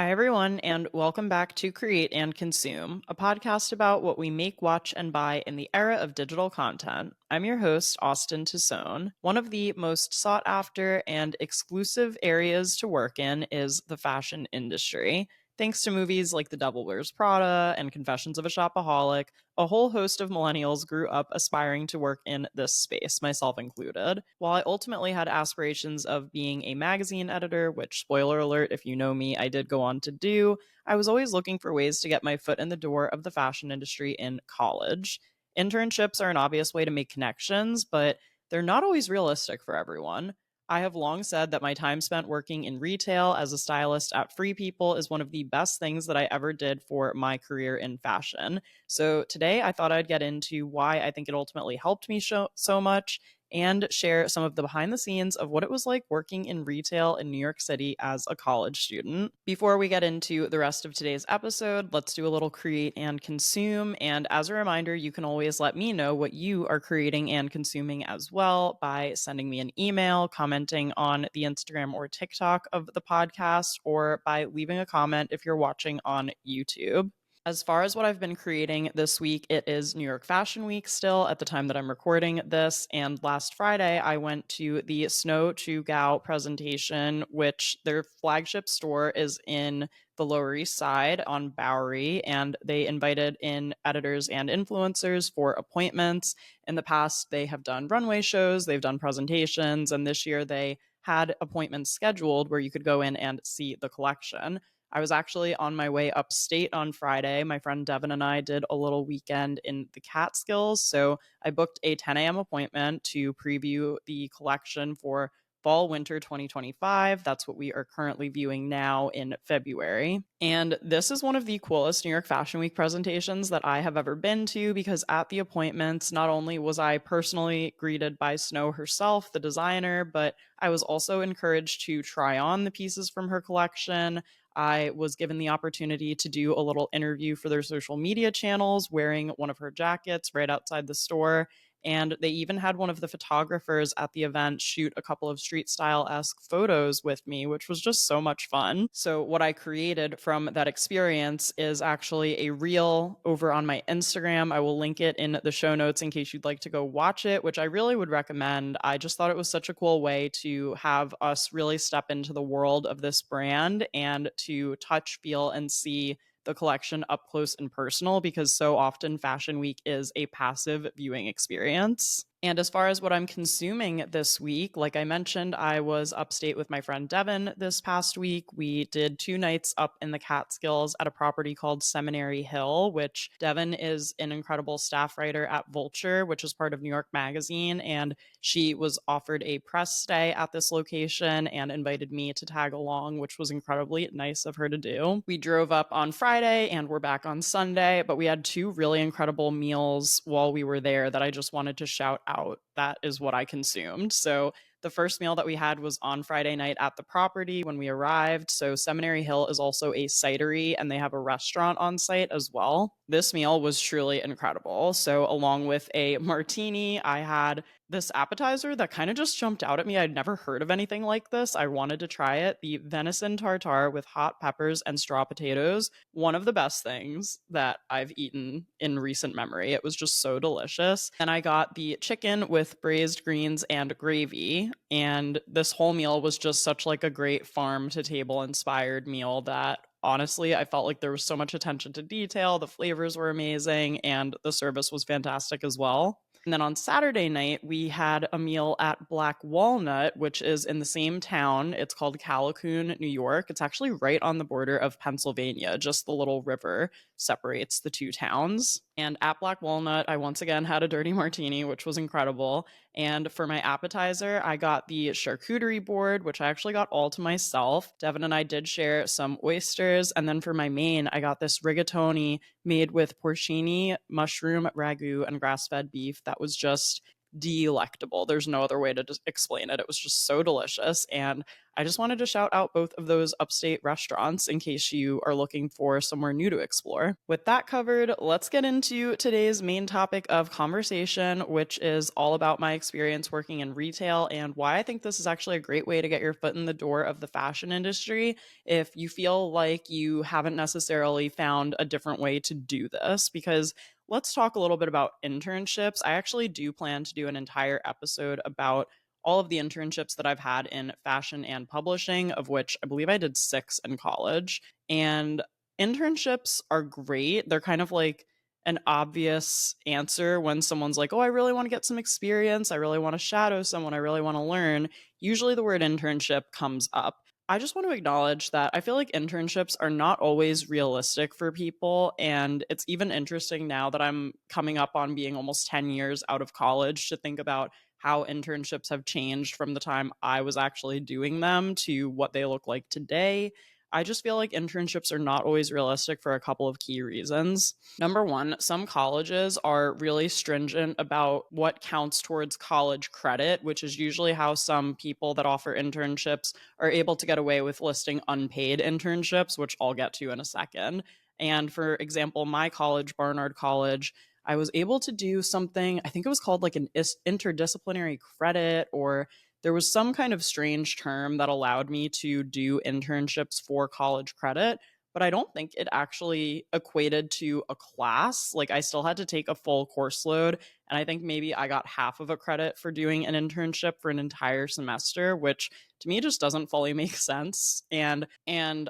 Hi, everyone, and welcome back to Create and Consume, a podcast about what we make, watch, and buy in the era of digital content. I'm your host, Austen Tosone. One of the most sought after and exclusive areas to work in is the fashion industry. Thanks to movies like The Devil Wears Prada and Confessions of a Shopaholic, a whole host of millennials grew up aspiring to work in this space, myself included. While I ultimately had aspirations of being a magazine editor, which, spoiler alert, if you know me, I did go on to do, I was always looking for ways to get my foot in the door of the fashion industry in college. Internships are an obvious way to make connections, but they're not always realistic for everyone. I have long said that my time spent working in retail as a stylist at Free People is one of the best things that I ever did for my career in fashion. So today I thought I'd get into why I think it ultimately helped me so much and share some of the behind the scenes of what it was like working in retail in New York City as a college student. Before we get into the rest of today's episode, let's do a little create and consume. And as a reminder, you can always let me know what you are creating and consuming as well by sending me an email, commenting on the Instagram or TikTok of the podcast, or by leaving a comment if you're watching on YouTube. As far as what I've been creating this week, it is New York Fashion Week still at the time that I'm recording this. And last Friday, I went to the Snow to Gao presentation, which their flagship store is in the Lower East Side on Bowery. And they invited in editors and influencers for appointments. In the past, they have done runway shows, they've done presentations, and this year they had appointments scheduled where you could go in and see the collection. I was actually on my way upstate on Friday. My friend Devin and I did a little weekend in the Catskills. So I booked a 10 a.m. appointment to preview the collection for fall winter 2025. That's what we are currently viewing now in February. And this is one of the coolest New York Fashion Week presentations that I have ever been to because at the appointments, not only was I personally greeted by Snow herself, the designer, but I was also encouraged to try on the pieces from her collection. I was given the opportunity to do a little interview for their social media channels wearing one of her jackets right outside the store. And they even had one of the photographers at the event shoot a couple of street style esque photos with me, which was just so much fun. So, what I created from that experience is actually a reel over on my Instagram. I will link it in the show notes in case you'd like to go watch it, which I really would recommend. I just thought it was such a cool way to have us really step into the world of this brand and to touch, feel, and see the collection up close and personal because so often Fashion Week is a passive viewing experience. And as far as what I'm consuming this week, like I mentioned, I was upstate with my friend Devin this past week. We did 2 nights up in the Catskills at a property called Seminary Hill, which Devin is an incredible staff writer at Vulture, which is part of New York Magazine. And she was offered a press stay at this location and invited me to tag along, which was incredibly nice of her to do. We drove up on Friday and we're back on Sunday, but we had 2 really incredible meals while we were there that I just wanted to shout out. That is what I consumed. So the first meal that we had was on Friday night at the property when we arrived. So Seminary Hill is also a cidery and they have a restaurant on site as well. This meal was truly incredible. So along with a martini, I had this appetizer that kind of just jumped out at me. I'd never heard of anything like this. I wanted to try it. The venison tartare with hot peppers and straw potatoes, one of the best things that I've eaten in recent memory. It was just so delicious. And I got the chicken with braised greens and gravy. And this whole meal was just such like a great farm to table inspired meal that honestly, I felt like there was so much attention to detail. The flavors were amazing and the service was fantastic as well. And then on Saturday night, we had a meal at Black Walnut, which is in the same town. It's called Callicoon, New York. It's actually right on the border of Pennsylvania. Just the little river separates the two towns. And at Black Walnut, I once again had a dirty martini, which was incredible. And for my appetizer, I got the charcuterie board, which I actually got all to myself. Devin and I did share some oysters. And then for my main, I got this rigatoni made with porcini, mushroom, ragu, and grass fed beef that was just delectable. There's no other way to just explain it. It was just so delicious. And I just wanted to shout out both of those upstate restaurants in case you are looking for somewhere new to explore. With that covered, let's get into today's main topic of conversation, which is all about my experience working in retail and why I think this is actually a great way to get your foot in the door of the fashion industry if you feel like you haven't necessarily found a different way to do this. Because let's talk a little bit about internships. I actually do plan to do an entire episode about all of the internships that I've had in fashion and publishing, of which I believe I did 6 in college. And internships are great. They're kind of like an obvious answer when someone's like, oh, I really want to get some experience. I really want to shadow someone. I really want to learn. Usually the word internship comes up. I just want to acknowledge that I feel like internships are not always realistic for people. And it's even interesting now that I'm coming up on being almost 10 years out of college to think about how internships have changed from the time I was actually doing them to what they look like today. I just feel like internships are not always realistic for a couple of key reasons. Number one, some colleges are really stringent about what counts towards college credit, which is usually how some people that offer internships are able to get away with listing unpaid internships, which I'll get to in a second. And for example, my college, Barnard College, I was able to do something, I think it was called like an interdisciplinary credit, or there was some kind of strange term that allowed me to do internships for college credit, but I don't think it actually equated to a class. Like I still had to take a full course load, and I think maybe I got half of a credit for doing an internship for an entire semester, which to me just doesn't fully make sense. And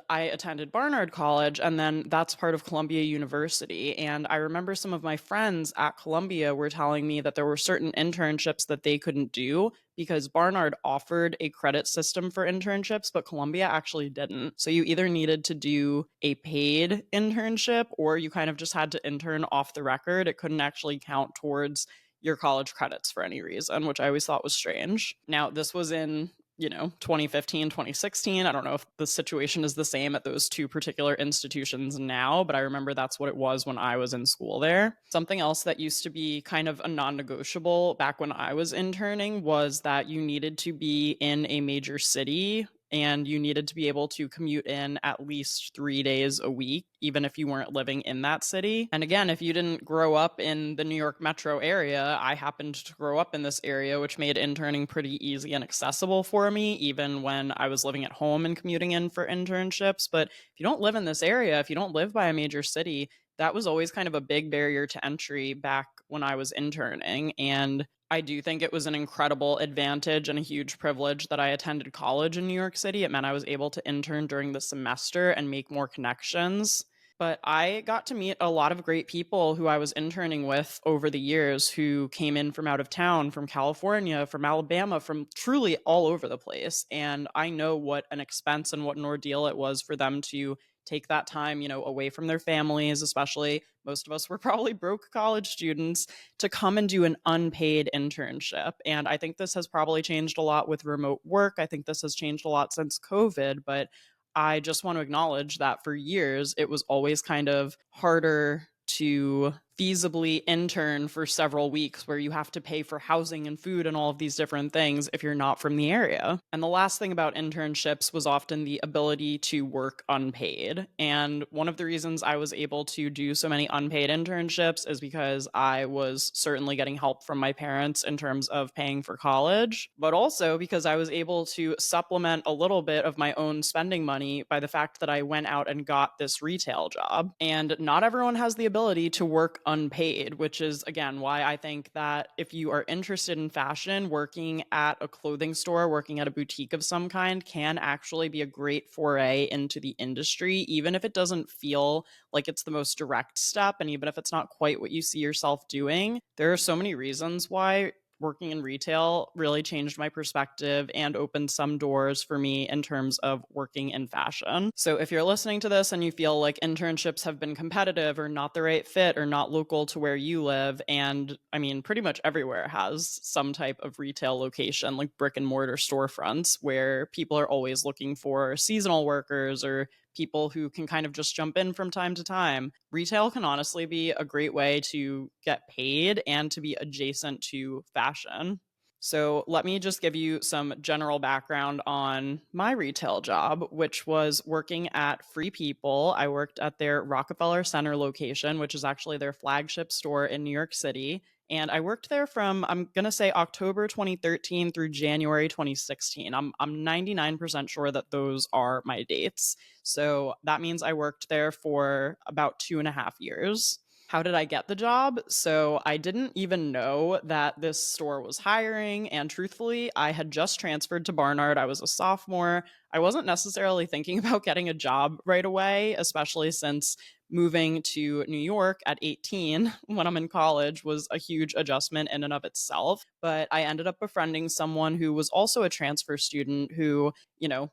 I attended Barnard College, and then that's part of Columbia University. And I remember some of my friends at Columbia were telling me that there were certain internships that they couldn't do because Barnard offered a credit system for internships, but Columbia actually didn't. So you either needed to do a paid internship or you kind of just had to intern off the record. It couldn't actually count towards your college credits for any reason, which I always thought was strange. Now, this was in 2015, 2016. I don't know if the situation is the same at those two particular institutions now, but I remember that's what it was when I was in school there. Something else that used to be kind of a non-negotiable back when I was interning was that you needed to be in a major city and you needed to be able to commute in at least 3 days a week, even if you weren't living in that city. And again, if you didn't grow up in the New York metro area, I happened to grow up in this area, which made interning pretty easy and accessible for me, even when I was living at home and commuting in for internships. But if you don't live in this area, if you don't live by a major city, that was always kind of a big barrier to entry back when I was interning. And I do think it was an incredible advantage and a huge privilege that I attended college in New York City. It meant I was able to intern during the semester and make more connections. But I got to meet a lot of great people who I was interning with over the years who came in from out of town, from California, from Alabama, from truly all over the place. And I know what an expense and what an ordeal it was for them to take that time, away from their families, especially most of us were probably broke college students, to come and do an unpaid internship. And I think this has probably changed a lot with remote work. I think this has changed a lot since COVID, but I just want to acknowledge that for years, it was always kind of harder to feasibly intern for several weeks where you have to pay for housing and food and all of these different things if you're not from the area. And the last thing about internships was often the ability to work unpaid. And one of the reasons I was able to do so many unpaid internships is because I was certainly getting help from my parents in terms of paying for college, but also because I was able to supplement a little bit of my own spending money by the fact that I went out and got this retail job. And not everyone has the ability to work unpaid, which is, again, why I think that if you are interested in fashion, working at a clothing store, working at a boutique of some kind can actually be a great foray into the industry, even if it doesn't feel like it's the most direct step. And even if it's not quite what you see yourself doing, there are so many reasons why working in retail really changed my perspective and opened some doors for me in terms of working in fashion. So if you're listening to this and you feel like internships have been competitive or not the right fit or not local to where you live, and I mean, pretty much everywhere has some type of retail location, like brick and mortar storefronts, where people are always looking for seasonal workers or people who can kind of just jump in from time to time, retail can honestly be a great way to get paid and to be adjacent to fashion. So, let me just give you some general background on my retail job, which was working at Free People. I worked at their Rockefeller Center location, which is actually their flagship store in New York City. And I worked there from, I'm going to say, October 2013 through January 2016. I'm 99% sure that those are my dates. So that means I worked there for about 2.5 years. How did I get the job? So I didn't even know that this store was hiring. And truthfully, I had just transferred to Barnard. I was a sophomore. I wasn't necessarily thinking about getting a job right away, especially since moving to New York at 18 when I'm in college was a huge adjustment in and of itself. But I ended up befriending someone who was also a transfer student who,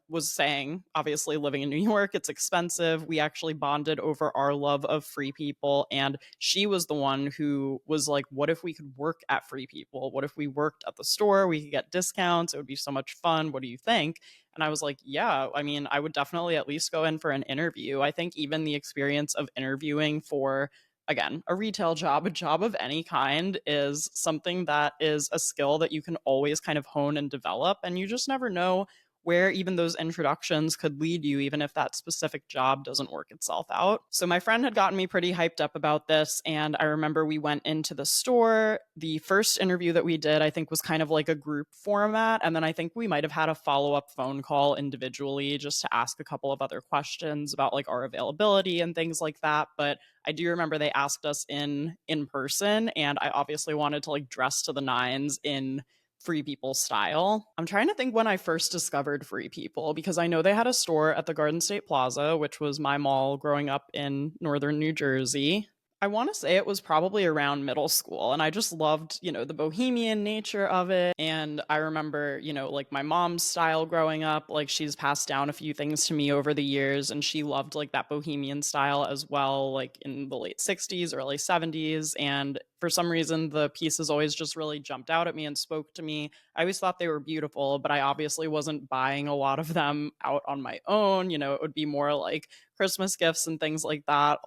was saying, obviously, living in New York, it's expensive. We actually bonded over our love of Free People. And she was the one who was like, what if we could work at Free People? What if we worked at the store? We could get discounts. It would be so much fun. What do you think? And I was like, yeah, I mean, I would definitely at least go in for an interview. I think even the experience of interviewing for, again, a retail job, a job of any kind, is something that is a skill that you can always kind of hone and develop. And you just never know where even those introductions could lead you, even if that specific job doesn't work itself out. So my friend had gotten me pretty hyped up about this. And I remember we went into the store. The first interview that we did, I think, was kind of like a group format. And then I think we might have had a follow-up phone call individually just to ask a couple of other questions about like our availability and things like that. But I do remember they asked us in person, and I obviously wanted to like dress to the nines in Free People style. I'm trying to think when I first discovered Free People because I know they had a store at the Garden State Plaza, which was my mall growing up in northern New Jersey. I want to say it was probably around middle school, and I just loved, the bohemian nature of it. And I remember, like my mom's style growing up, like she's passed down a few things to me over the years, and she loved like that bohemian style as well, like in the late 60s, early 70s. And for some reason, the pieces always just really jumped out at me and spoke to me. I always thought they were beautiful, but I obviously wasn't buying a lot of them out on my own. It would be more like Christmas gifts and things like that,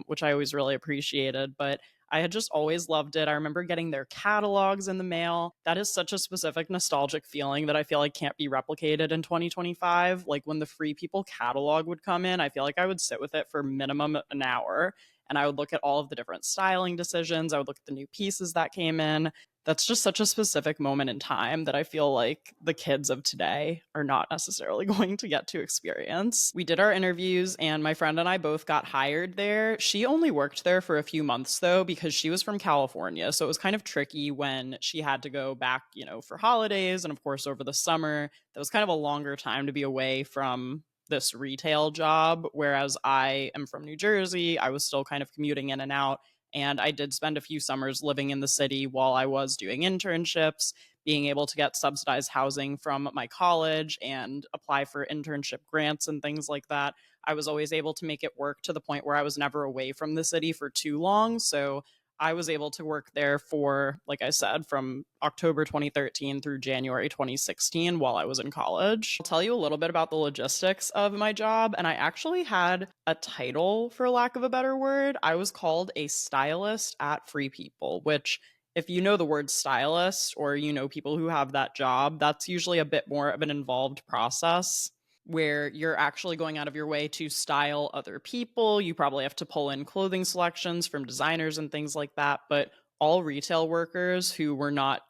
which I always really appreciated. But I had just always loved it. I remember getting their catalogs in the mail. That is such a specific nostalgic feeling that I feel like can't be replicated in 2025. Like when the Free People catalog would come in, I feel like I would sit with it for minimum an hour and I would look at all of the different styling decisions. I would look at the new pieces that came in. That's just such a specific moment in time that I feel like the kids of today are not necessarily going to get to experience. We did our interviews, and my friend and I both got hired there. She only worked there for a few months, though, because she was from California. So it was kind of tricky when she had to go back, for holidays. And of course, over the summer, that was kind of a longer time to be away from this retail job. Whereas I am from New Jersey, I was still kind of commuting in and out. And I did spend a few summers living in the city while I was doing internships, being able to get subsidized housing from my college and apply for internship grants and things like that. I was always able to make it work to the point where I was never away from the city for too long. So I was able to work there for, like I said, from October 2013 through January 2016 while I was in college. I'll tell you a little bit about the logistics of my job. And I actually had a title, for lack of a better word. I was called a stylist at Free People, which, if you know the word stylist or people who have that job, that's usually a bit more of an involved process where you're actually going out of your way to style other people. You probably have to pull in clothing selections from designers and things like that. But all retail workers who were not,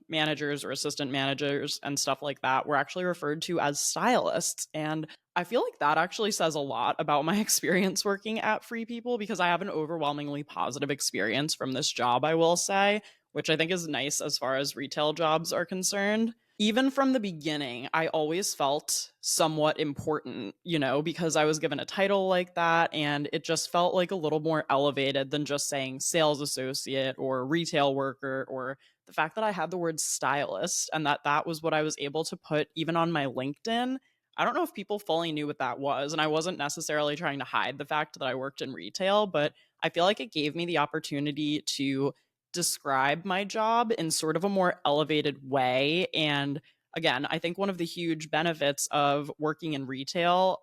managers or assistant managers and stuff like that were actually referred to as stylists. And I feel like that actually says a lot about my experience working at Free People because I have an overwhelmingly positive experience from this job, I will say, which I think is nice as far as retail jobs are concerned. Even from the beginning, I always felt somewhat important, because I was given a title like that, and it just felt like a little more elevated than just saying sales associate or retail worker, or the fact that I had the word stylist and that was what I was able to put even on my LinkedIn. I don't know if people fully knew what that was, and I wasn't necessarily trying to hide the fact that I worked in retail, but I feel like it gave me the opportunity to describe my job in sort of a more elevated way. And again, I think one of the huge benefits of working in retail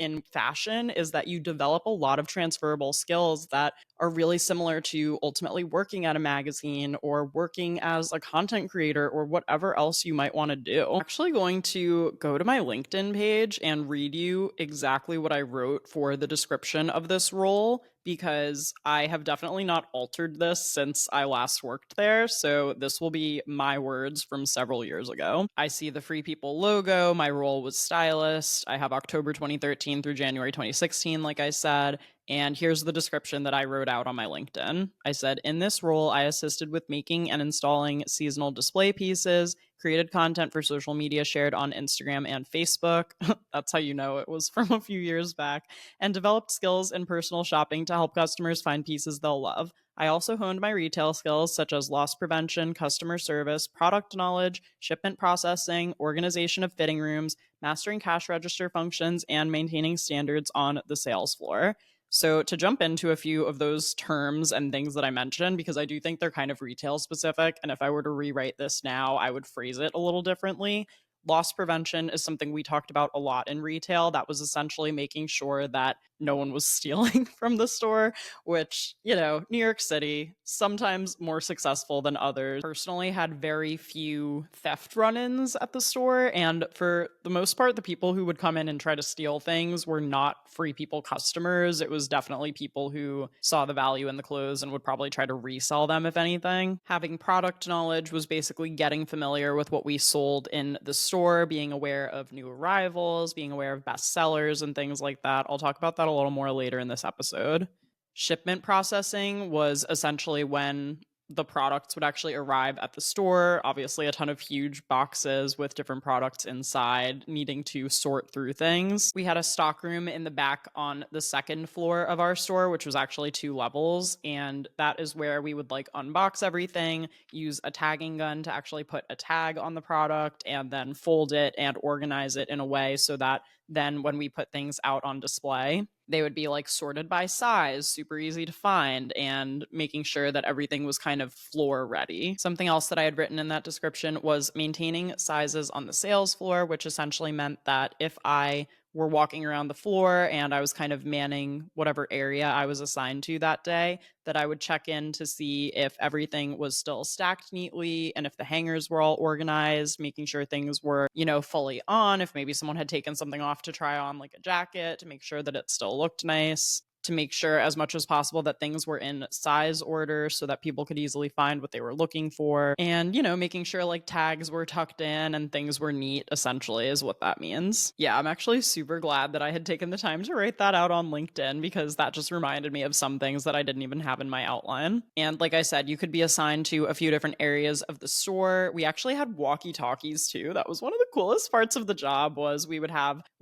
in fashion is that you develop a lot of transferable skills that are really similar to ultimately working at a magazine or working as a content creator or whatever else you might want to do. I'm actually going to go to my LinkedIn page and read you exactly what I wrote for the description of this role, because I have definitely not altered this since I last worked there. So this will be my words from several years ago. I see the Free People logo. My role was stylist. I have October 2013 through January 2016, like I said. And here's the description that I wrote out on my LinkedIn. I said, in this role, I assisted with making and installing seasonal display pieces, created content for social media shared on Instagram and Facebook. That's how you know it was from a few years back, and developed skills in personal shopping to help customers find pieces they'll love. I also honed my retail skills such as loss prevention, customer service, product knowledge, shipment processing, organization of fitting rooms, mastering cash register functions, and maintaining standards on the sales floor. So, to jump into a few of those terms and things that I mentioned, because I do think they're kind of retail specific, and if I were to rewrite this now, I would phrase it a little differently. Loss prevention is something we talked about a lot in retail. That was essentially making sure that no one was stealing from the store, which, New York City, sometimes more successful than others. Personally, had very few theft run ins at the store. And for the most part, the people who would come in and try to steal things were not Free People customers. It was definitely people who saw the value in the clothes and would probably try to resell them, if anything. Having product knowledge was basically getting familiar with what we sold in the store, being aware of new arrivals, being aware of best sellers and things like that. I'll talk about that a little more later in this episode. Shipment processing was essentially when the products would actually arrive at the store. Obviously, a ton of huge boxes with different products inside, needing to sort through things. We had a stock room in the back on the second floor of our store, which was actually 2 levels. And that is where we would unbox everything, use a tagging gun to actually put a tag on the product, and then fold it and organize it in a way so that then when we put things out on display, they would be sorted by size, super easy to find, and making sure that everything was kind of floor ready. Something else that I had written in that description was maintaining sizes on the sales floor, which essentially meant that if I were walking around the floor and I was kind of manning whatever area I was assigned to that day, that I would check in to see if everything was still stacked neatly and if the hangers were all organized, making sure things were, fully on. If maybe someone had taken something off to try on, like a jacket, to make sure that it still looked nice. To make sure as much as possible that things were in size order so that people could easily find what they were looking for. And, making sure tags were tucked in and things were neat, essentially, is what that means. Yeah, I'm actually super glad that I had taken the time to write that out on LinkedIn, because that just reminded me of some things that I didn't even have in my outline. And like I said, you could be assigned to a few different areas of the store. We actually had walkie-talkies too. That was one of the coolest parts of the job. Was we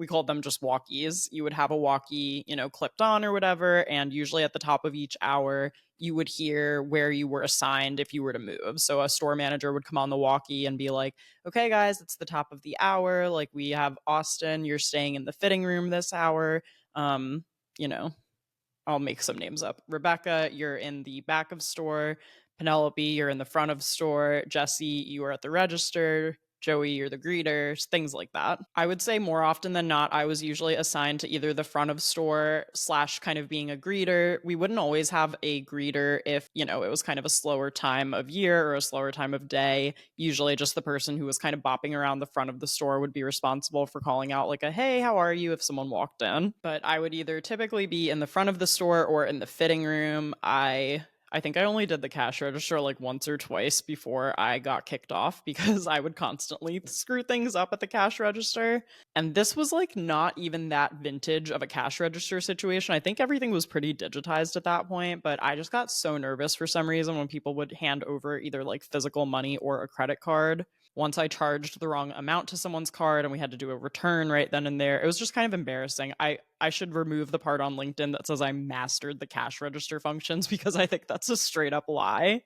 called them just walkies. You would have a walkie, clipped on or whatever, and usually at the top of each hour, you would hear where you were assigned if you were to move. So a store manager would come on the walkie and be like, okay, guys, it's the top of the hour. We have Austen, you're staying in the fitting room this hour. You know, I'll make some names up. Rebecca, you're in the back of store. Penelope, you're in the front of store. Jesse, you are at the register. Joey, you're the greeter, things like that. I would say more often than not, I was usually assigned to either the front of store / kind of being a greeter. We wouldn't always have a greeter if, it was kind of a slower time of year or a slower time of day. Usually just the person who was kind of bopping around the front of the store would be responsible for calling out a, hey, how are you, if someone walked in. But I would either typically be in the front of the store or in the fitting room. I think I only did the cash register once or twice before I got kicked off, because I would constantly screw things up at the cash register. And this was not even that vintage of a cash register situation. I think everything was pretty digitized at that point, but I just got so nervous for some reason when people would hand over either physical money or a credit card. Once I charged the wrong amount to someone's card and we had to do a return right then and there, it was just kind of embarrassing. I should remove the part on LinkedIn that says I mastered the cash register functions, because I think that's a straight up lie.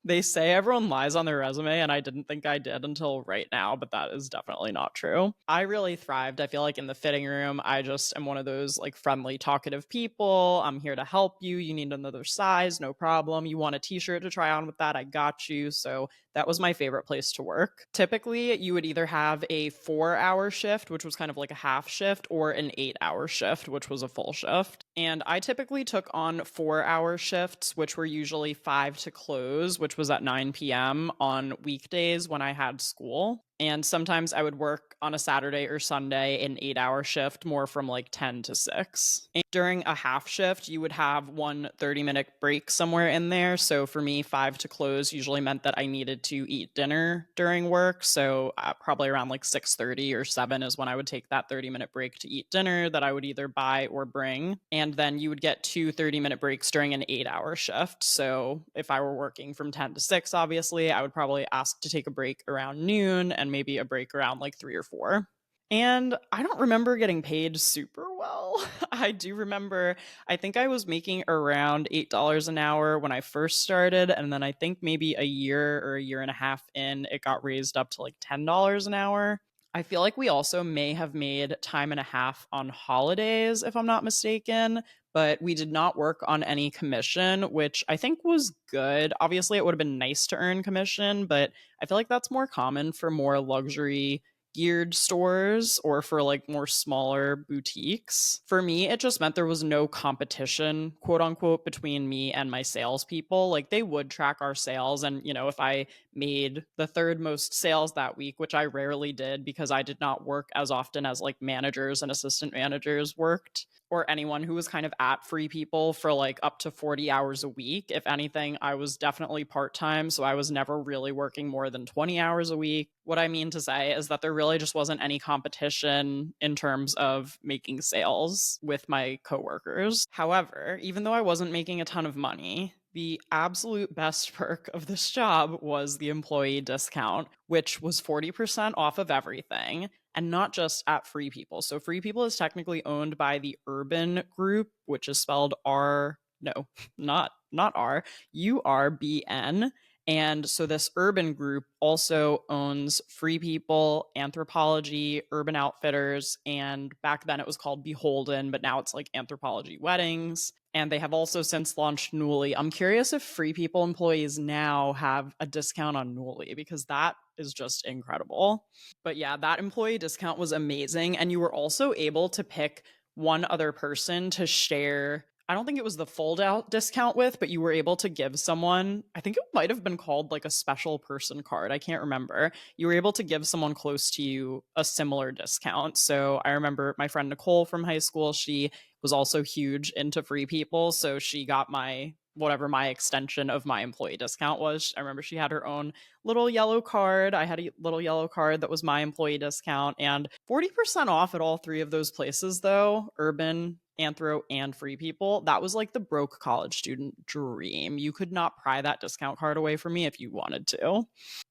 They say everyone lies on their resume, and I didn't think I did until right now, but that is definitely not true. I really thrived. I feel like in the fitting room, I just am one of those like friendly, talkative people. I'm here to help you. You need another size, no problem. You want a t shirt to try on with that? I got you. So that was my favorite place to work. Typically, you would either have a 4 hour shift, which was kind of like a half shift, or an 8 hour shift, which was a full shift. And I typically took on 4 hour shifts, which were usually 5 to close, which was at 9 p.m. on weekdays when I had school. And sometimes I would work on a Saturday or Sunday an 8 hour shift, more from like 10 to 6. And during a half shift, you would have one 30-minute break somewhere in there. So for me, 5 to close usually meant that I needed to eat dinner during work. So probably around like 6:30 or 7 is when I would take that 30-minute break to eat dinner that I would either buy or bring. And then you would get two 30-minute breaks during an 8 hour shift. So if I were working from 10 to 6, obviously, I would probably ask to take a break around noon and maybe a break around like 3 or 4. And I don't remember getting paid super well. I do remember, I think I was making around $8 an hour when I first started. And then I think maybe a year or a year and a half in, it got raised up to like $10 an hour. I feel like we also may have made time and a half on holidays, if I'm not mistaken, but we did not work on any commission, which I think was good. Obviously, it would have been nice to earn commission, but I feel like that's more common for more luxury geared stores or for like more smaller boutiques. For me, it just meant there was no competition, quote unquote, between me and my salespeople. Like they would track our sales. And, if I made the third most sales that week, which I rarely did because I did not work as often as like managers and assistant managers worked, or anyone who was kind of at Free People for like up to 40 hours a week. If anything, I was definitely part time. So I was never really working more than 20 hours a week. What I mean to say is that there really just wasn't any competition in terms of making sales with my coworkers. However, even though I wasn't making a ton of money, the absolute best perk of this job was the employee discount, which was 40% off of everything and not just at Free People. So Free People is technically owned by the Urban Group, which is spelled R, no, not R, URBN. And so this Urban Group also owns Free People, Anthropology, Urban Outfitters, and back then it was called Beholden, but now it's like Anthropology Weddings. And they have also since launched Nuuly. I'm curious if Free People employees now have a discount on Nuuly because that is just incredible. But yeah, that employee discount was amazing. And you were also able to pick one other person to share. I don't think it was the fold out discount with, but you were able to give someone, I think it might have been called like a special person card. I can't remember. You were able to give someone close to you a similar discount. So I remember my friend Nicole from high school, she was also huge into Free People. So she got my whatever my extension of my employee discount was. I remember she had her own little yellow card. I had a little yellow card that was my employee discount and 40% off at all three of those places, though Urban, Anthro, and Free People. That was like the broke college student dream. You could not pry that discount card away from me if you wanted to.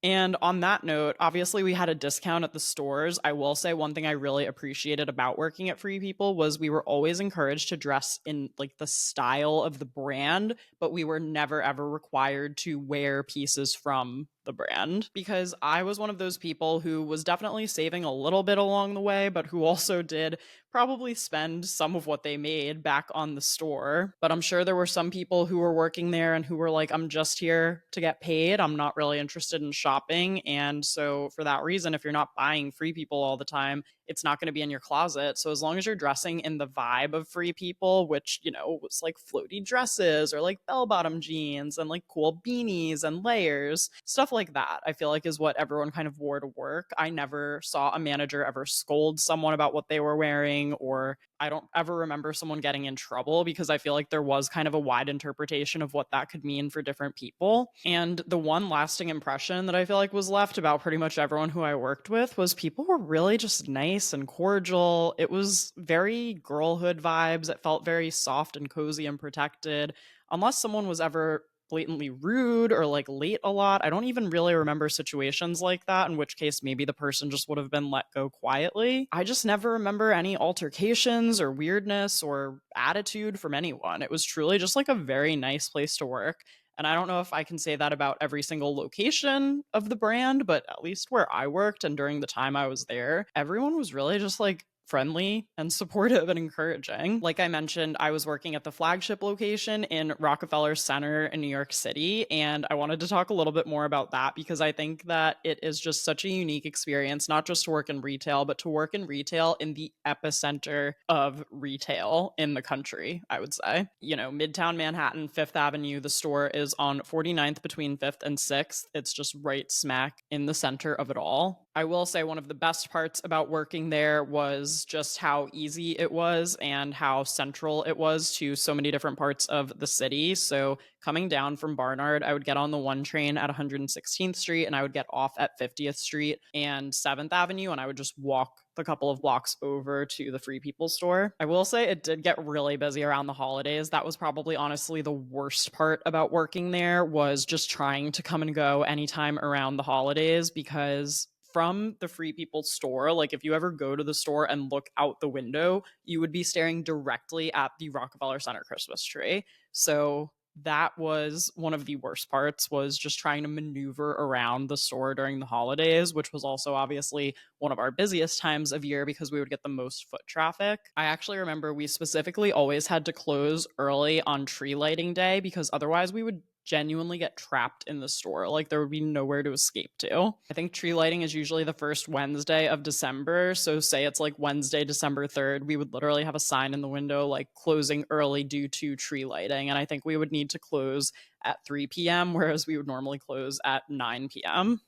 And on that note, obviously we had a discount at the stores. I will say one thing I really appreciated about working at Free People was we were always encouraged to dress in like the style of the brand, but we were never ever required to wear pieces from the brand because I was one of those people who was definitely saving a little bit along the way, but who also did probably spend some of what they made back on the store. But I'm sure there were some people who were working there and who were like, I'm just here to get paid. I'm not really interested in shopping. And so, for that reason, if you're not buying Free People all the time, it's not going to be in your closet. So, as long as you're dressing in the vibe of Free People, which, was like floaty dresses or like bell bottom jeans and like cool beanies and layers, stuff like that, I feel like is what everyone kind of wore to work. I never saw a manager ever scold someone about what they were wearing, or I don't ever remember someone getting in trouble because I feel like there was kind of a wide interpretation of what that could mean for different people. And the one lasting impression that I feel like was left about pretty much everyone who I worked with was people were really just nice and cordial. It was very girlhood vibes. It felt very soft and cozy and protected. Unless someone was ever blatantly rude or like late a lot. I don't even really remember situations like that, in which case maybe the person just would have been let go quietly. I just never remember any altercations or weirdness or attitude from anyone. It was truly just like a very nice place to work. And I don't know if I can say that about every single location of the brand, but at least where I worked and during the time I was there, everyone was really just like friendly and supportive and encouraging. Like I mentioned, I was working at the flagship location in Rockefeller Center in New York City, and I wanted to talk a little bit more about that because I think that it is just such a unique experience, not just to work in retail, but to work in retail in the epicenter of retail in the country, I would say. You know, Midtown Manhattan, Fifth Avenue, the store is on 49th between 5th and 6th. It's just right smack in the center of it all. I will say one of the best parts about working there was just how easy it was and how central it was to so many different parts of the city. So coming down from Barnard, I would get on the one train at 116th Street and I would get off at 50th Street and 7th Avenue, and I would just walk the couple of blocks over to the Free People store. I will say it did get really busy around the holidays. That was probably honestly the worst part about working there, was just trying to come and go anytime around the holidays, because from the Free People store, like if you ever go to the store and look out the window, you would be staring directly at the Rockefeller Center Christmas tree. So that was one of the worst parts, was just trying to maneuver around the store during the holidays, which was also obviously one of our busiest times of year because we would get the most foot traffic. I actually remember we specifically always had to close early on tree lighting day because otherwise we would genuinely get trapped in the store. Like there would be nowhere to escape to. I think tree lighting is usually the first Wednesday of December. So say it's like Wednesday, December 3rd, we would literally have a sign in the window like closing early due to tree lighting. And I think we would need to close at 3 p.m., whereas we would normally close at 9 p.m.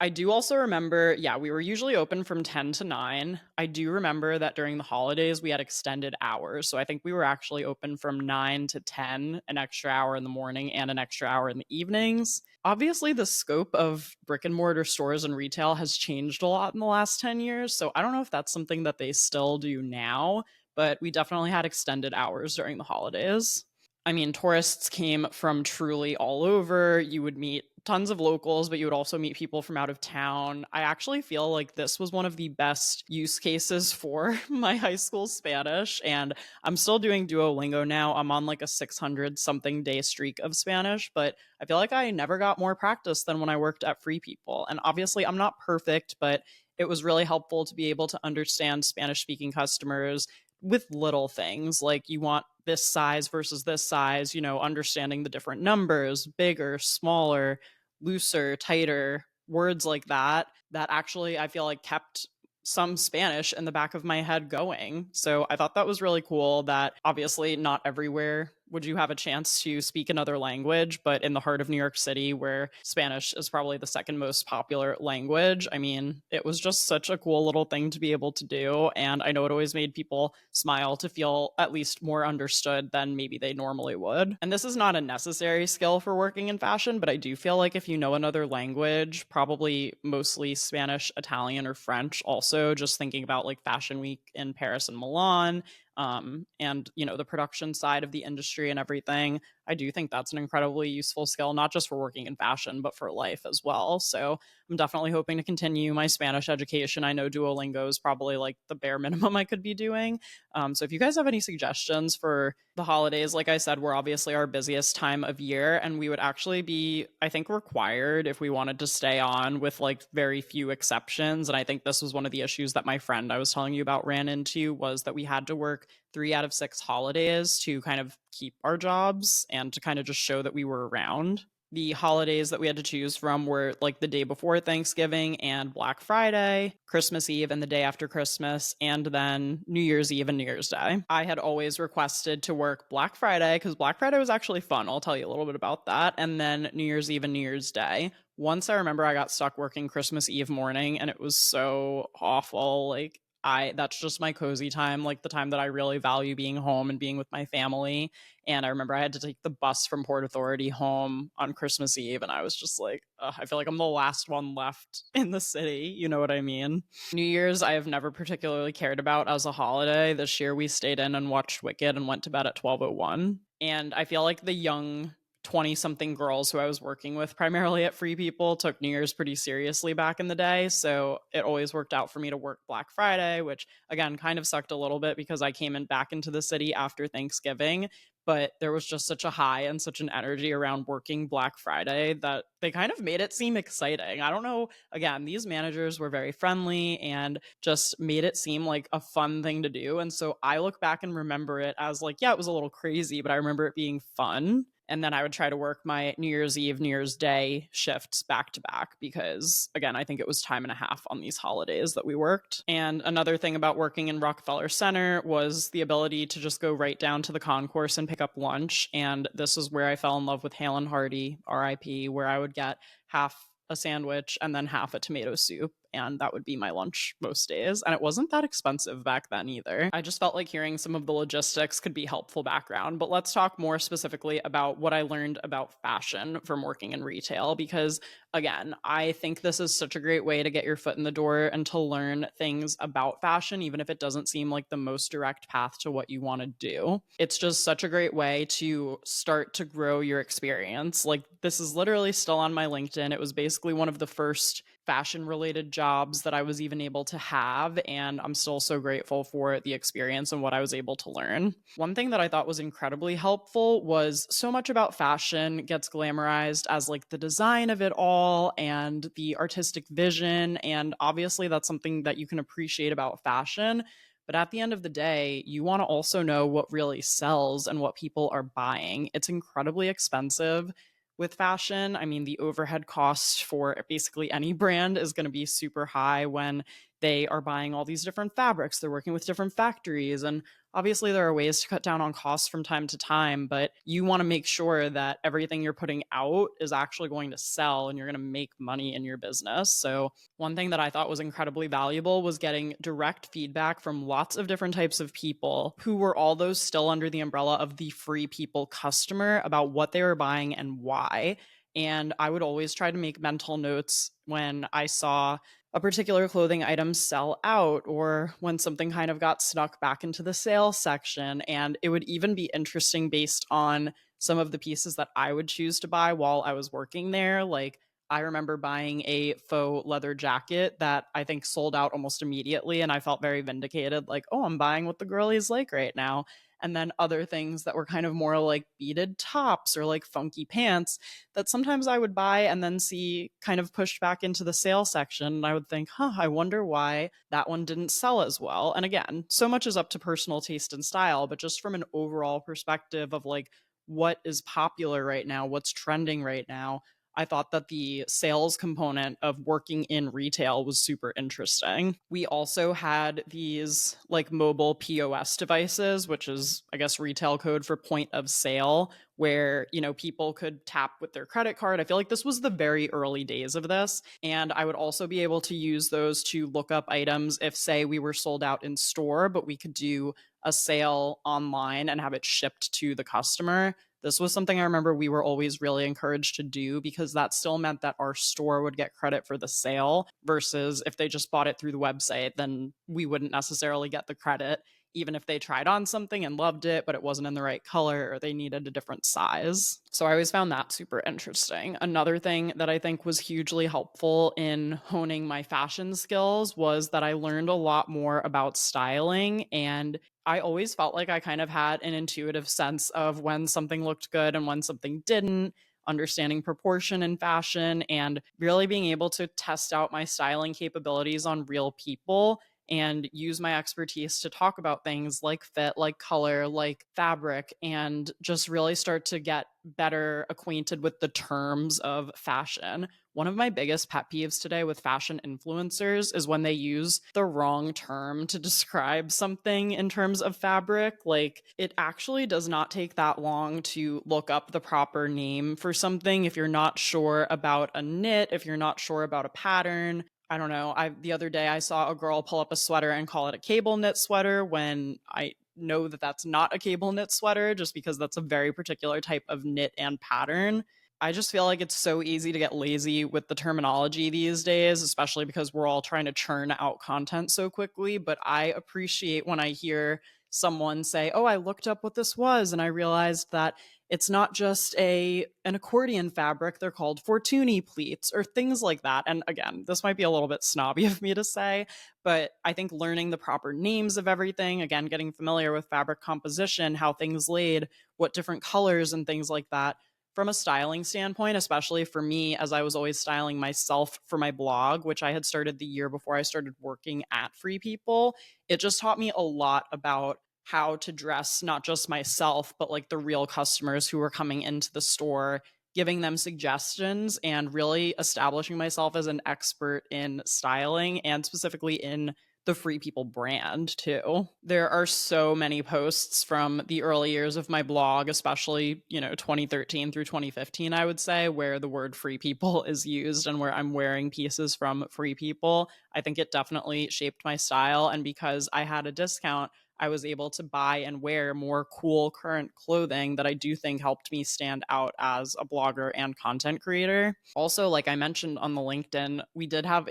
I do also remember, yeah, we were usually open from 10 to 9. I do remember that during the holidays, we had extended hours. So I think we were actually open from 9 to 10, an extra hour in the morning and an extra hour in the evenings. Obviously, the scope of brick and mortar stores and retail has changed a lot in the last 10 years. So I don't know if that's something that they still do now, but we definitely had extended hours during the holidays. I mean, tourists came from truly all over. You would meet tons of locals, but you would also meet people from out of town. I actually feel like this was one of the best use cases for my high school Spanish, and I'm still doing Duolingo now. I'm on like a 600 something day streak of Spanish, but I feel like I never got more practice than when I worked at Free People. And obviously, I'm not perfect, but it was really helpful to be able to understand Spanish speaking customers with little things like you want this size versus this size, you know, understanding the different numbers, bigger, smaller, looser, tighter, words like that, that actually I feel like kept some Spanish in the back of my head going. So I thought that was really cool that obviously not everywhere would you have a chance to speak another language, but in the heart of New York City, where Spanish is probably the second most popular language, I mean, it was just such a cool little thing to be able to do. And I know it always made people smile to feel at least more understood than maybe they normally would. And this is not a necessary skill for working in fashion, but I do feel like if you know another language, probably mostly Spanish, Italian, or French, also just thinking about like Fashion Week in Paris and Milan, and you know, the production side of the industry and everything, I do think that's an incredibly useful skill, not just for working in fashion but for life as well. So I'm definitely hoping to continue my Spanish education. I know Duolingo is probably like the bare minimum I could be doing. So if you guys have any suggestions for the holidays, like I said, we're obviously our busiest time of year, and we would actually be, I think, required if we wanted to stay on, with like very few exceptions. And I think this was one of the issues that my friend I was telling you about ran into, was that we had to work 3 out of 6 holidays to kind of keep our jobs and to kind of just show that we were around. The holidays that we had to choose from were like the day before Thanksgiving and Black Friday, Christmas Eve and the day after Christmas, and then New Year's Eve and New Year's Day. I had always requested to work Black Friday because Black Friday was actually fun. I'll tell you a little bit about that. And then New Year's Eve and New Year's Day. Once I remember I got stuck working Christmas Eve morning and it was so awful. Like, that's just my cozy time, like the time that I really value being home and being with my family. And I remember I had to take the bus from Port Authority home on Christmas Eve, and I was just like, I feel like I'm the last one left in the city. You know what I mean? New Year's, I have never particularly cared about as a holiday. This year, we stayed in and watched Wicked and went to bed at 12:01. And I feel like the young 20 something girls who I was working with primarily at Free People took New Year's pretty seriously back in the day. So it always worked out for me to work Black Friday, which again kind of sucked a little bit because I came in back into the city after Thanksgiving. But there was just such a high and such an energy around working Black Friday that they kind of made it seem exciting. I don't know. Again, these managers were very friendly and just made it seem like a fun thing to do. And so I look back and remember it as like, yeah, it was a little crazy, but I remember it being fun. And then I would try to work my New Year's Eve, New Year's Day shifts back to back because, again, I think it was time and a half on these holidays that we worked. And another thing about working in Rockefeller Center was the ability to just go right down to the concourse and pick up lunch. And this is where I fell in love with Hale and Hardy, RIP, where I would get half a sandwich and then half a tomato soup. And that would be my lunch most days. And it wasn't that expensive back then either. I just felt like hearing some of the logistics could be helpful background. But let's talk more specifically about what I learned about fashion from working in retail, because again, I think this is such a great way to get your foot in the door and to learn things about fashion, even if it doesn't seem like the most direct path to what you want to do. It's just such a great way to start to grow your experience. Like, this is literally still on my LinkedIn. It was basically one of the first fashion related jobs that I was even able to have. And I'm still so grateful for the experience and what I was able to learn. One thing that I thought was incredibly helpful was so much about fashion gets glamorized as like the design of it all and the artistic vision. And obviously, that's something that you can appreciate about fashion. But at the end of the day, you want to also know what really sells and what people are buying. It's incredibly expensive with fashion. I mean, the overhead cost for basically any brand is going to be super high when they are buying all these different fabrics. They're working with different factories. And obviously, there are ways to cut down on costs from time to time, but you want to make sure that everything you're putting out is actually going to sell and you're going to make money in your business. So, one thing that I thought was incredibly valuable was getting direct feedback from lots of different types of people who were all those still under the umbrella of the Free People customer about what they were buying and why. And I would always try to make mental notes when I saw a particular clothing item sell out or when something kind of got snuck back into the sales section. And it would even be interesting based on some of the pieces that I would choose to buy while I was working there. Like, I remember buying a faux leather jacket that I think sold out almost immediately. And I felt very vindicated, like, oh, I'm buying what the girlies like right now. And then other things that were kind of more like beaded tops or like funky pants that sometimes I would buy and then see kind of pushed back into the sale section. And I would think, I wonder why that one didn't sell as well. And again, so much is up to personal taste and style, but just from an overall perspective of like what is popular right now, what's trending right now, I thought that the sales component of working in retail was super interesting. We also had these like mobile POS devices, which is, I guess, retail code for point of sale, where, people could tap with their credit card. I feel like this was the very early days of this. And I would also be able to use those to look up items if, say, we were sold out in store, but we could do a sale online and have it shipped to the customer. This was something I remember we were always really encouraged to do because that still meant that our store would get credit for the sale versus if they just bought it through the website, then we wouldn't necessarily get the credit, even if they tried on something and loved it, but it wasn't in the right color or they needed a different size. So I always found that super interesting. Another thing that I think was hugely helpful in honing my fashion skills was that I learned a lot more about styling, and I always felt like I kind of had an intuitive sense of when something looked good and when something didn't, understanding proportion in fashion, and really being able to test out my styling capabilities on real people and use my expertise to talk about things like fit, like color, like fabric, and just really start to get better acquainted with the terms of fashion. One of my biggest pet peeves today with fashion influencers is when they use the wrong term to describe something in terms of fabric. Like, it actually does not take that long to look up the proper name for something if you're not sure about a knit, if you're not sure about a pattern. I don't know. The other day I saw a girl pull up a sweater and call it a cable knit sweater when I know that that's not a cable knit sweater just because that's a very particular type of knit and pattern. I just feel like it's so easy to get lazy with the terminology these days, especially because we're all trying to churn out content so quickly. But I appreciate when I hear someone say, "Oh, I looked up what this was and I realized that it's not just a an accordion fabric, they're called Fortuny pleats," or things like that. And again, this might be a little bit snobby of me to say, but I think learning the proper names of everything, again, getting familiar with fabric composition, how things laid, what different colors and things like that, from a styling standpoint, especially for me, as I was always styling myself for my blog, which I had started the year before I started working at Free People, it just taught me a lot about how to dress not just myself, but like the real customers who were coming into the store, giving them suggestions and really establishing myself as an expert in styling and specifically in the Free People brand too. There are so many posts from the early years of my blog, especially, 2013 through 2015, I would say, where the word Free People is used and where I'm wearing pieces from Free People. I think it definitely shaped my style. And because I had a discount, I was able to buy and wear more cool current clothing that I do think helped me stand out as a blogger and content creator. Also, like I mentioned on the LinkedIn, we did have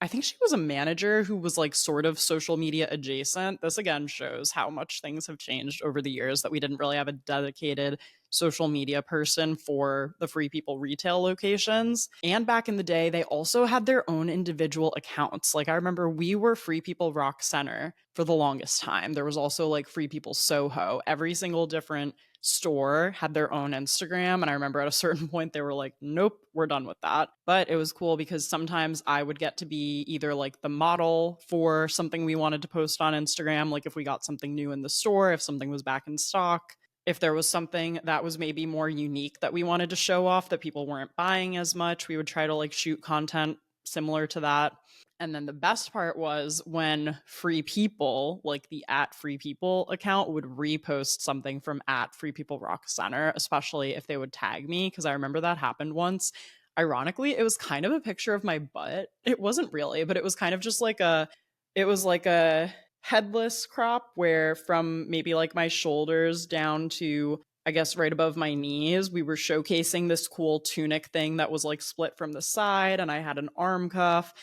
I think she was a manager who was like sort of social media adjacent. This again shows how much things have changed over the years that we didn't really have a dedicated social media person for the Free People retail locations. And back in the day, they also had their own individual accounts. Like I remember we were Free People Rock Center for the longest time. There was also like Free People Soho. Every single different store had their own Instagram. And I remember at a certain point, they were like, nope, we're done with that. But it was cool because sometimes I would get to be either like the model for something we wanted to post on Instagram, like if we got something new in the store, if something was back in stock, if there was something that was maybe more unique that we wanted to show off that people weren't buying as much, we would try to like shoot content similar to that. And then the best part was when Free People, like the at Free People account, would repost something from at Free People Rock Center, especially if they would tag me, because I remember that happened once. Ironically, it was kind of a picture of my butt. It wasn't really, but it was kind of just like it was like a headless crop where from maybe like my shoulders down to I guess right above my knees, we were showcasing this cool tunic thing that was like split from the side, and I had an arm cuff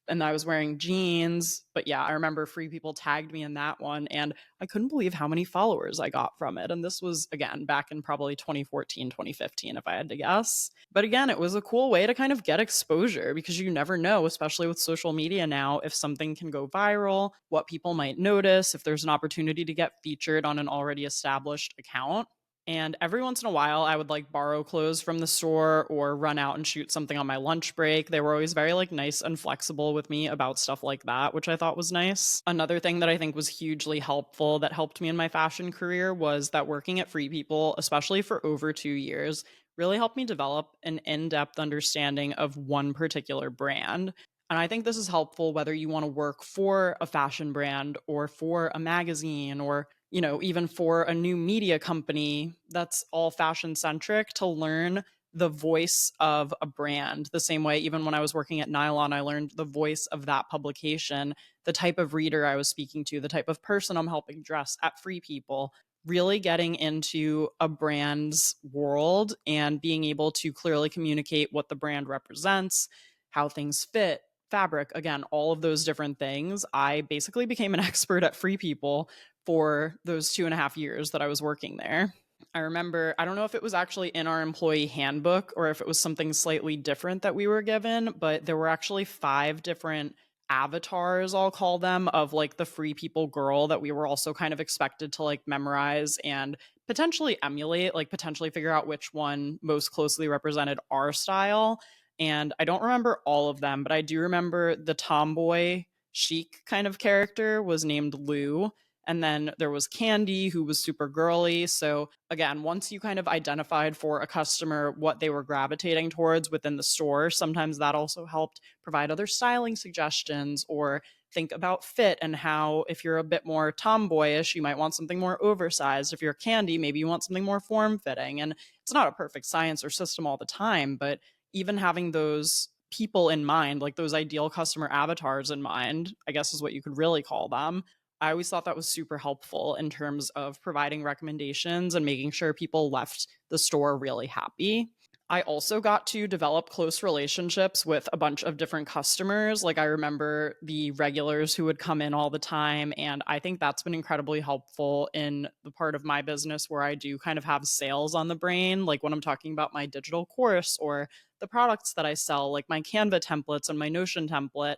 and I was wearing jeans. But yeah, I remember Free People tagged me in that one, and I couldn't believe how many followers I got from it. And this was, again, back in probably 2014, 2015, if I had to guess. But again, it was a cool way to kind of get exposure because you never know, especially with social media now, if something can go viral, what people might notice, if there's an opportunity to get featured on an already established account. And every once in a while, I would like borrow clothes from the store or run out and shoot something on my lunch break. They were always very like nice and flexible with me about stuff like that, which I thought was nice. Another thing that I think was hugely helpful that helped me in my fashion career was that working at Free People, especially for over 2 years, really helped me develop an in-depth understanding of one particular brand. And I think this is helpful whether you want to work for a fashion brand or for a magazine or even for a new media company that's all fashion centric, to learn the voice of a brand. The same way, even when I was working at Nylon, I learned the voice of that publication, the type of reader I was speaking to, the type of person I'm helping dress at Free People, really getting into a brand's world and being able to clearly communicate what the brand represents, how things fit, fabric, again, all of those different things. I basically became an expert at Free People for those 2.5 years that I was working there. I remember, I don't know if it was actually in our employee handbook or if it was something slightly different that we were given, but there were actually 5 different avatars, I'll call them, of like the Free People girl that we were also kind of expected to like memorize and potentially emulate, like potentially figure out which one most closely represented our style. And I don't remember all of them, but I do remember the tomboy chic kind of character was named Lou. And then there was Candy, who was super girly. So, again, once you kind of identified for a customer what they were gravitating towards within the store, sometimes that also helped provide other styling suggestions or think about fit and how, if you're a bit more tomboyish, you might want something more oversized. If you're Candy, maybe you want something more form fitting. And it's not a perfect science or system all the time, but even having those people in mind, like those ideal customer avatars in mind, I guess is what you could really call them. I always thought that was super helpful in terms of providing recommendations and making sure people left the store really happy. I also got to develop close relationships with a bunch of different customers. Like, I remember the regulars who would come in all the time. And I think that's been incredibly helpful in the part of my business where I do kind of have sales on the brain. Like, when I'm talking about my digital course or the products that I sell, like my Canva templates and my Notion template,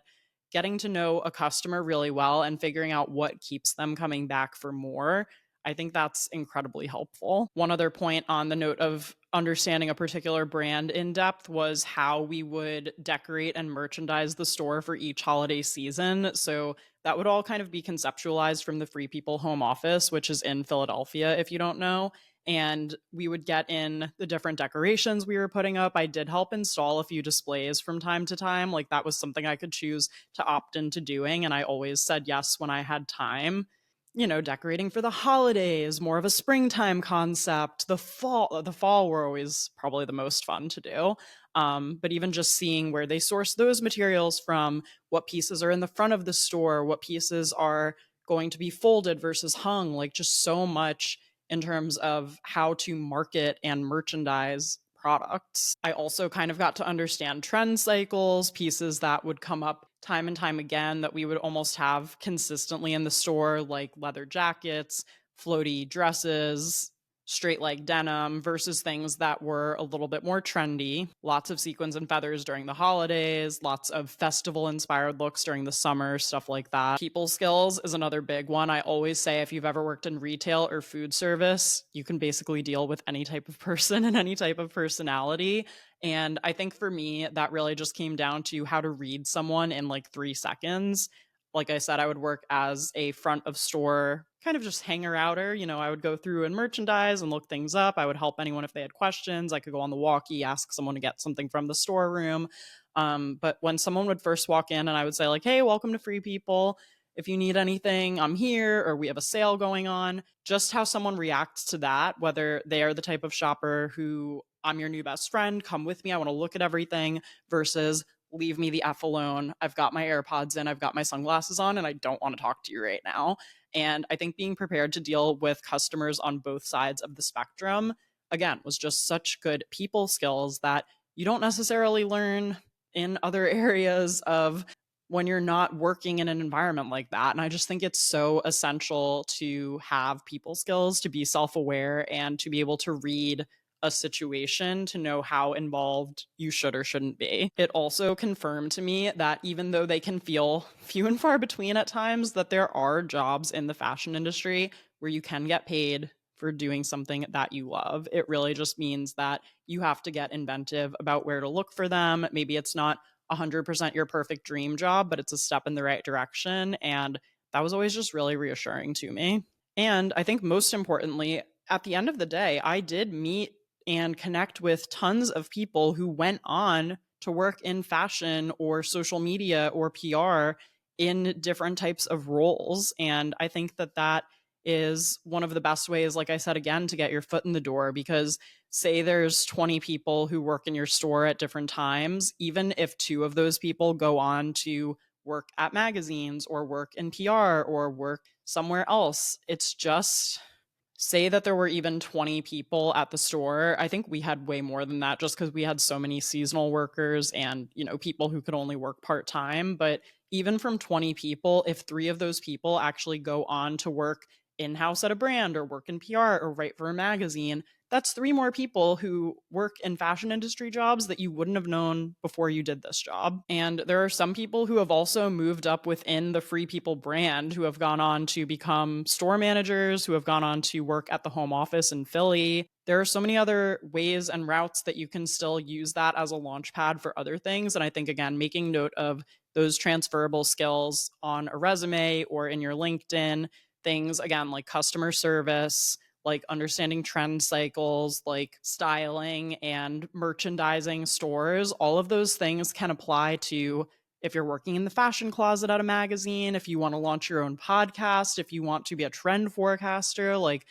getting to know a customer really well and figuring out what keeps them coming back for more. I think that's incredibly helpful. One other point on the note of understanding a particular brand in depth was how we would decorate and merchandise the store for each holiday season. So that would all kind of be conceptualized from the Free People home office, which is in Philadelphia, if you don't know. And we would get in the different decorations we were putting up. I did help install a few displays from time to time. Like, that was something I could choose to opt into doing. And I always said yes when I had time. Decorating for the holidays, more of a springtime concept. The fall were always probably the most fun to do. But even just seeing where they source those materials from, what pieces are in the front of the store, what pieces are going to be folded versus hung, like just so much in terms of how to market and merchandise products. I also kind of got to understand trend cycles, pieces that would come up time and time again that we would almost have consistently in the store, like leather jackets, floaty dresses, straight leg denim, versus things that were a little bit more trendy. Lots of sequins and feathers during the holidays, lots of festival inspired looks during the summer, stuff like that. People skills is another big one. I always say if you've ever worked in retail or food service, you can basically deal with any type of person and any type of personality. And I think for me, that really just came down to how to read someone in like 3 seconds. Like I said, I would work as a front of store kind of just hanger outer. I would go through and merchandise and look things up. I would help anyone if they had questions. I could go on the walkie, ask someone to get something from the storeroom. But when someone would first walk in and I would say, like, hey, welcome to Free People. If you need anything, I'm here, or we have a sale going on. Just how someone reacts to that, whether they are the type of shopper who, I'm your new best friend, come with me, I want to look at everything, versus leave me the F alone. I've got my AirPods in, I've got my sunglasses on, and I don't want to talk to you right now. And I think being prepared to deal with customers on both sides of the spectrum, again, was just such good people skills that you don't necessarily learn in other areas of when you're not working in an environment like that. And I just think it's so essential to have people skills, to be self aware, and to be able to read a situation to know how involved you should or shouldn't be. It also confirmed to me that even though they can feel few and far between at times, that there are jobs in the fashion industry where you can get paid for doing something that you love. It really just means that you have to get inventive about where to look for them. Maybe it's not 100% your perfect dream job, but it's a step in the right direction. And that was always just really reassuring to me. And I think most importantly, at the end of the day, I did meet and connect with tons of people who went on to work in fashion or social media or PR in different types of roles. And I think that that is one of the best ways, like I said, again, to get your foot in the door. Because say there's 20 people who work in your store at different times, even if two of those people go on to work at magazines or work in PR or work somewhere else, it's just, say that there were even 20 people at the store. I think we had way more than that just because we had so many seasonal workers and, people who could only work part time. But even from 20 people, if three of those people actually go on to work in house at a brand or work in PR or write for a magazine, that's three more people who work in fashion industry jobs that you wouldn't have known before you did this job. And there are some people who have also moved up within the Free People brand who have gone on to become store managers, who have gone on to work at the home office in Philly. There are so many other ways and routes that you can still use that as a launch pad for other things. And I think, again, making note of those transferable skills on a resume or in your LinkedIn, things, again, like customer service, like understanding trend cycles, like styling and merchandising stores, all of those things can apply to if you're working in the fashion closet at a magazine, if you want to launch your own podcast, if you want to be a trend forecaster, like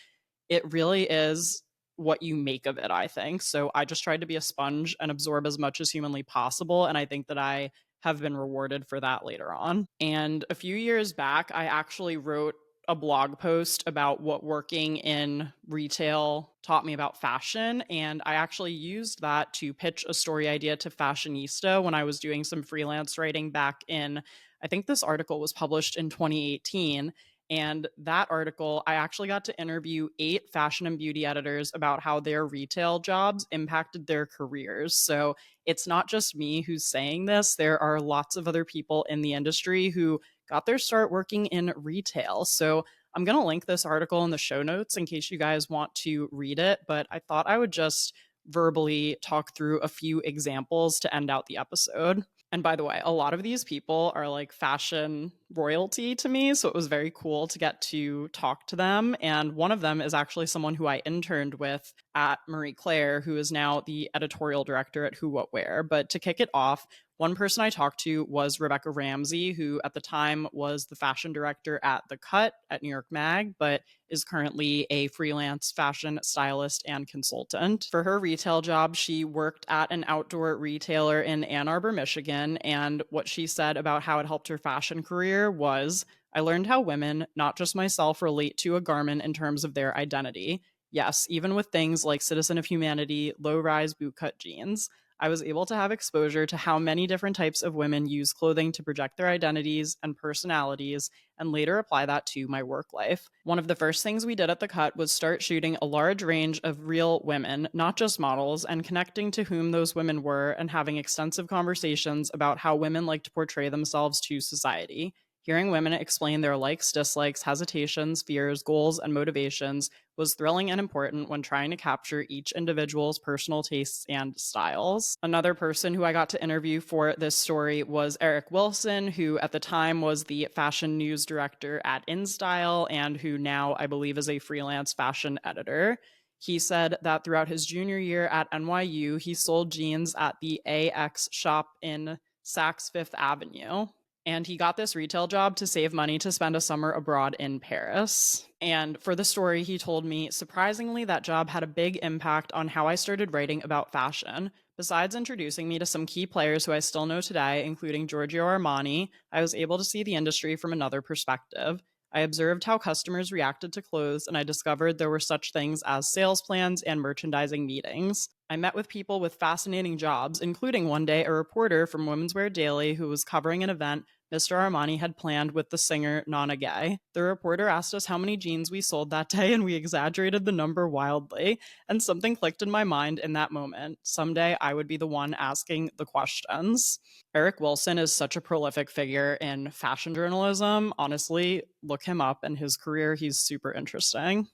it really is what you make of it, I think. So I just tried to be a sponge and absorb as much as humanly possible. And I think that I have been rewarded for that later on. And a few years back, I actually wrote a blog post about what working in retail taught me about fashion. And I actually used that to pitch a story idea to Fashionista when I was doing some freelance writing back in, I think this article was published in 2018. And that article, I actually got to interview 8 fashion and beauty editors about how their retail jobs impacted their careers. So it's not just me who's saying this. There are lots of other people in the industry who got their start working in retail. So I'm going to link this article in the show notes in case you guys want to read it. But I thought I would just verbally talk through a few examples to end out the episode. And by the way, a lot of these people are like fashion royalty to me. So it was very cool to get to talk to them. And one of them is actually someone who I interned with at Marie Claire, who is now the editorial director at Who What Wear. But to kick it off, one person I talked to was Rebecca Ramsey, who at the time was the fashion director at The Cut at New York Mag, but is currently a freelance fashion stylist and consultant. For her retail job, she worked at an outdoor retailer in Ann Arbor, Michigan, and what she said about how it helped her fashion career was, I learned how women, not just myself, relate to a garment in terms of their identity. Yes, even with things like Citizen of Humanity, low-rise bootcut jeans. I was able to have exposure to how many different types of women use clothing to project their identities and personalities, and later apply that to my work life. One of the first things we did at The Cut was start shooting a large range of real women, not just models, and connecting to whom those women were and having extensive conversations about how women like to portray themselves to society. Hearing women explain their likes, dislikes, hesitations, fears, goals, and motivations was thrilling and important when trying to capture each individual's personal tastes and styles. Another person who I got to interview for this story was Eric Wilson, who at the time was the fashion news director at InStyle and who now I believe is a freelance fashion editor. He said that throughout his junior year at NYU, he sold jeans at the AX shop in Saks Fifth Avenue. And he got this retail job to save money to spend a summer abroad in Paris. And for the story, he told me, surprisingly, that job had a big impact on how I started writing about fashion. Besides introducing me to some key players who I still know today, including Giorgio Armani, I was able to see the industry from another perspective. I observed how customers reacted to clothes, and I discovered there were such things as sales plans and merchandising meetings. I met with people with fascinating jobs, including one day a reporter from Women's Wear Daily who was covering an event Mr. Armani had planned with the singer Nana Gay. The reporter asked us how many jeans we sold that day, and we exaggerated the number wildly. And something clicked in my mind in that moment. Someday I would be the one asking the questions. Eric Wilson is such a prolific figure in fashion journalism. Honestly, look him up and his career. He's super interesting.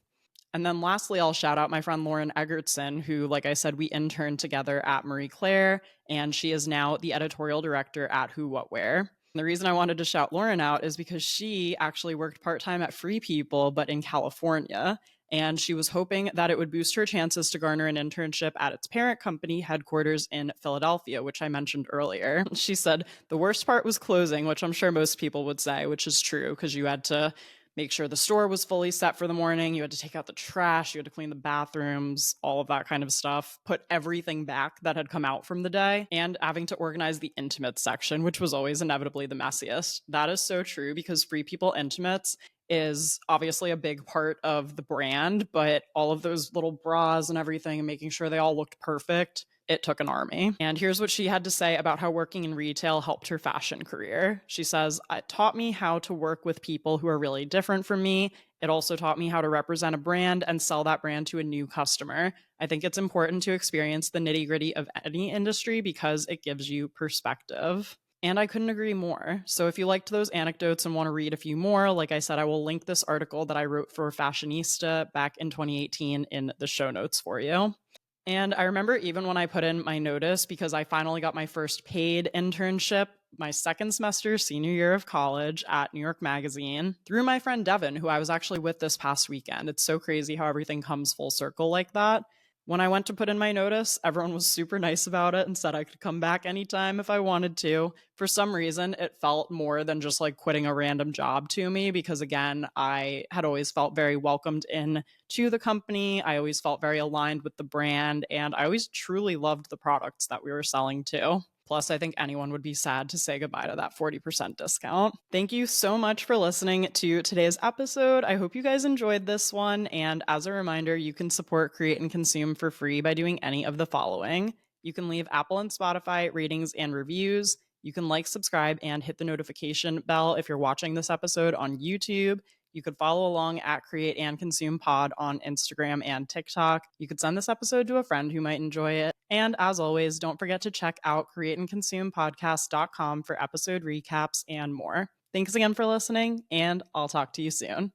And then lastly, I'll shout out my friend Lauren Egertson, who, like I said, we interned together at Marie Claire, and she is now the editorial director at Who What Wear. The reason I wanted to shout Lauren out is because she actually worked part-time at Free People, but in California. And she was hoping that it would boost her chances to garner an internship at its parent company headquarters in Philadelphia, which I mentioned earlier. She said the worst part was closing, which I'm sure most people would say, which is true, because you had to make sure the store was fully set for the morning. You had to take out the trash. You had to clean the bathrooms, all of that kind of stuff, put everything back that had come out from the day, and having to organize the intimates section, which was always inevitably the messiest. That is so true because Free People Intimates is obviously a big part of the brand, but all of those little bras and everything and making sure they all looked perfect, it took an army. And here's what she had to say about how working in retail helped her fashion career. She says, it taught me how to work with people who are really different from me. It also taught me how to represent a brand and sell that brand to a new customer. I think it's important to experience the nitty-gritty of any industry because it gives you perspective. And I couldn't agree more. So if you liked those anecdotes and want to read a few more, like I said, I will link this article that I wrote for Fashionista back in 2018 in the show notes for you. And I remember even when I put in my notice, because I finally got my first paid internship my second semester, senior year of college at New York Magazine, through my friend Devin, who I was actually with this past weekend. It's so crazy how everything comes full circle like that. When I went to put in my notice, everyone was super nice about it and said I could come back anytime if I wanted to. For some reason, it felt more than just like quitting a random job to me because, again, I had always felt very welcomed in to the company. I always felt very aligned with the brand, and I always truly loved the products that we were selling too. Plus, I think anyone would be sad to say goodbye to that 40% discount. Thank you so much for listening to today's episode. I hope you guys enjoyed this one. And as a reminder, you can support Create and Consume for free by doing any of the following. You can leave Apple and Spotify ratings and reviews. You can like, subscribe, and hit the notification bell if you're watching this episode on YouTube. You could follow along at Create and Consume Pod on Instagram and TikTok. You could send this episode to a friend who might enjoy it. And as always, don't forget to check out createandconsumepodcast.com for episode recaps and more. Thanks again for listening, and I'll talk to you soon.